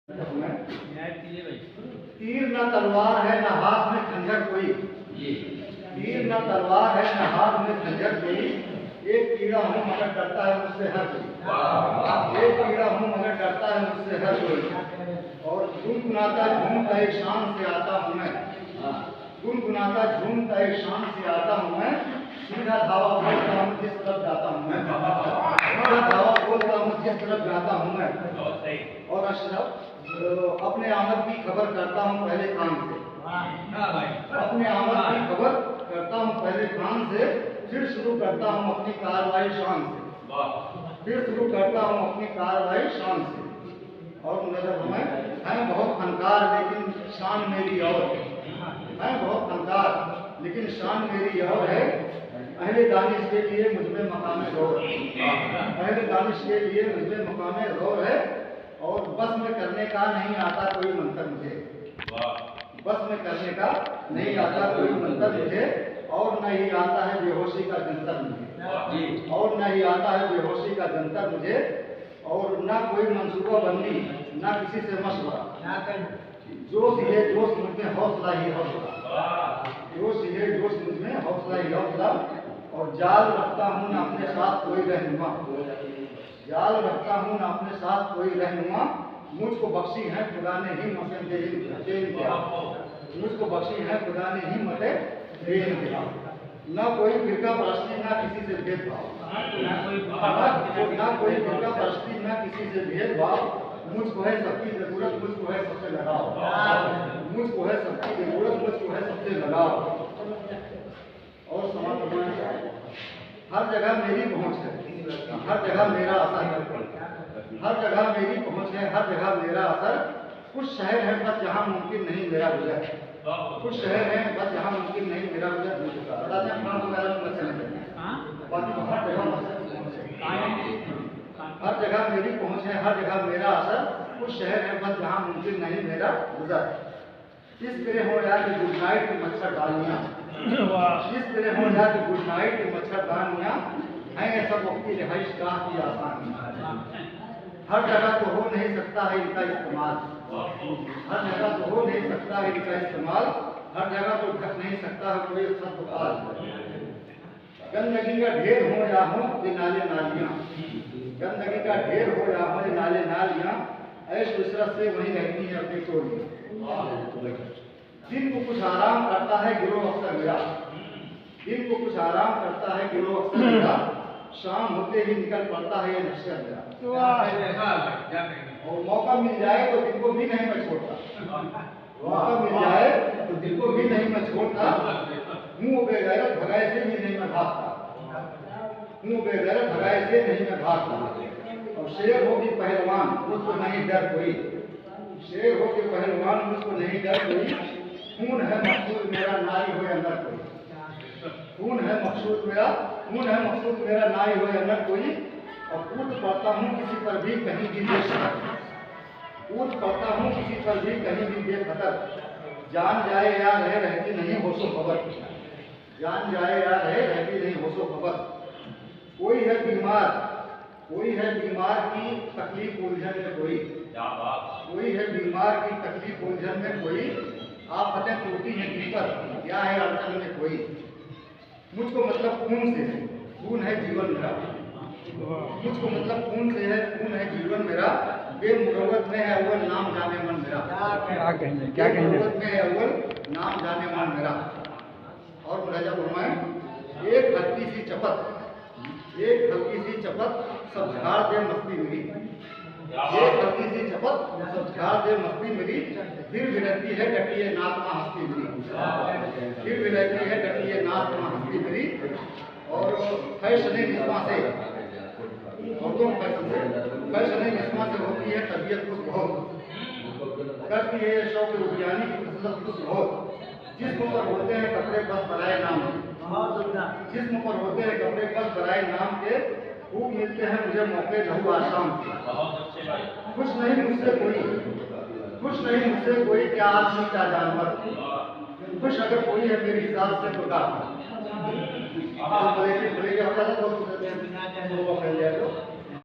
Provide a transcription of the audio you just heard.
तीर न तलवार है न हाथ में खंजर कोई, तीर न तलवार है न हाथ में खंजर कोई, एक कीड़ा हूँ मगर डरता है मुझसे हर कोई, एक कीड़ा हूँ मगर डरता है मुझसे हर कोई। और गुनगुनाता झूमता एक शान से आता हूँ मैं, गुनगुनाता झूमता एक शान से आता हूँ मैं, सीधा धावा बोलता हूँ जिस तरफ जाता हूँ मैं, सीधा धावा बोलता हूँ जिस तरफ जाता हूँ मैं। और अशरफ अपने आमद की खबर करता हूँ पहले कान से, अपने आमद की खबर करता हूँ पहले कान से, फिर शुरू करता हूँ अपनी कार्रवाई शान से, फिर शुरू करता हूँ अपनी कार्रवाई शान से। और नजर हमें हैं बहुत फनकार लेकिन शान मेरी और है, हैं बहुत फनकार लेकिन शान मेरी और है। अहले दानिश के लिए मुझमें मकामे गौर है, अहले दानिश के लिए मुझमें मकामे गौर है। और बस में करने का नहीं आता कोई मंत्र मुझे, बस में करने का नहीं आता कोई मंत्र मुझे, और न ही आता है बेहोशी का जंतर मुझे, और न ही आता है बेहोशी का जंतर मुझे। और न कोई मंसूबा बंदी न किसी से मशवरा, जोश है जोश मुझ में हौसला ही हौसला, जोश है जोश मुझ में हौसला ही हौसला। और जाल रखता हूँ न अपने साथ कोई रहनुमा, जाल रखता हूँ न अपने साथ कोई रहनुमा, मुझको बख्शी है खुदा ने ही मते बेइंतहा, मुझको बख्शी है खुदा ने ही मते बेइंतहा। न कोई फिरका परस्ती न किसी से भेदभाव, न कोई फिरका परस्ती न किसी से भेदभाव, मुझको है सबकी जरूरत मुझको है सबसे लगाव, मुझको है सबकी जरूरत मुझको है सबसे लगाव। और समाज हर जगह मेरी पहुंच है, हर जगह मेरा असर है, हर जगह मेरी पहुंच है, हर जगह मेरा असर। कुछ शहर है बस जहाँ मुमकिन नहीं मेरा गुजर, कुछ शहर है बस जहाँ मुमकिन नहीं मेरा गुजर। बताते हैं खान वगैरह में चले जाएंगे, बाकी हर जगह मेरी पहुंच है, हर जगह मेरा असर। कुछ शहर है बस जहाँ मुमकिन नहीं मेरा गुजर। इस तरह हो यार कि गुड नाइट की मच्छरदानियाँ, इस तरह हो यार कि गुड नाइट की मच्छरदानियाँ हैं ये सब वक्त की रिहाइश गाह की आसानियाँ। हर जगह तो हो नहीं सकता है इनका इस्तेमाल, हर जगह तो हो नहीं सकता है इनका इस्तेमाल, हर जगह तो ढक नहीं सकता है कोई अस्पताल। गंदगी का ढेर हो या हो ये नाले नालियाँ, गंदगी का ढेर हो या हो ये नाले नालियाँ, ऐश इशरत से वहीं रहती है अपनी टोलियाँ। दिन को कुछ आराम करता है गिरोह अक्सर मेरा, दिन को कुछ आराम करता है गिरोह अक्सर मेरा, शाम होते ही निकल पड़ता है ये लश्कर मेरा। और मौका मिल जाए तो दिल को भी नहीं मैं छोड़ता, मौका मिल जाए तो दिल को भी नहीं मैं छोड़ता, मुंह बेगैरत भगाए से भी नहीं मैं भागता, मुंह बेगैरत भगाए से नहीं मैं भागता। और शेर हो कि पहलवान मुझको नहीं डर कोई, शेर हो कि पहलवान मुझको नहीं डर कोई, खून है मकसूद मेरा नारी हो अंदर कोई, खून है मकसूद मेरा, खून है मकसूद मेरा नारी हो अंदर कोई। और कूद पड़ता हूँ किसी पर भी कहीं भी बेखतर, कूद पड़ता हूँ किसी पर भी कहीं भी बेखतर, जान जाए या रहे रहती नहीं होशो खबर, जान जाए या रहे रहती नहीं होशो खबर। कोई है बीमार, कोई है बीमार की तकलीफ उलझन में कोई, कोई है बीमार की तकलीफ उलझन में कोई, आफतें टूटी हैं दिल पर क्या है अड़चन में कोई। मुझको मतलब खून से है, खून है जीवन मेरा, मुझको मतलब खून से है, खून है जीवन मेरा। बेमुरवत में है अव्वल नाम जाने मन मेरा, क्या बेमुरवत में है अव्वल नाम जाने मन मेरा। और मुराजा फरमाए एक हल्की सी चपत, एक हल्की सी चपत सब झाड़ दे मस्ती मेरी, एक हल्की सी चपत सब झाड़ दे मस्ती मेरी। फिर भी रहती है डटी है नाक में हंसती मेरी, फिर भी रहती है डटी है नाक में हंसती मेरी। और फैशन निस्मा से, और तुम फैशन निस्मा से होती है तबीयत कुछ बहुत, करती है शौक उद्यानी की कसरत कुछ बहुत। जिस्म पर होते हैं कपड़े बस बराए नाम के, जिस्म पर होते हैं कपड़े बस बराए नाम के, खूब मिलते हैं मुझे मौके लहू आशाम के। कुछ नहीं मुझसे कोई, कुछ नहीं मुझसे कोई, क्या आदमी क्या जानवर, कुछ अगर कोई है मेरी हिसाब से तो का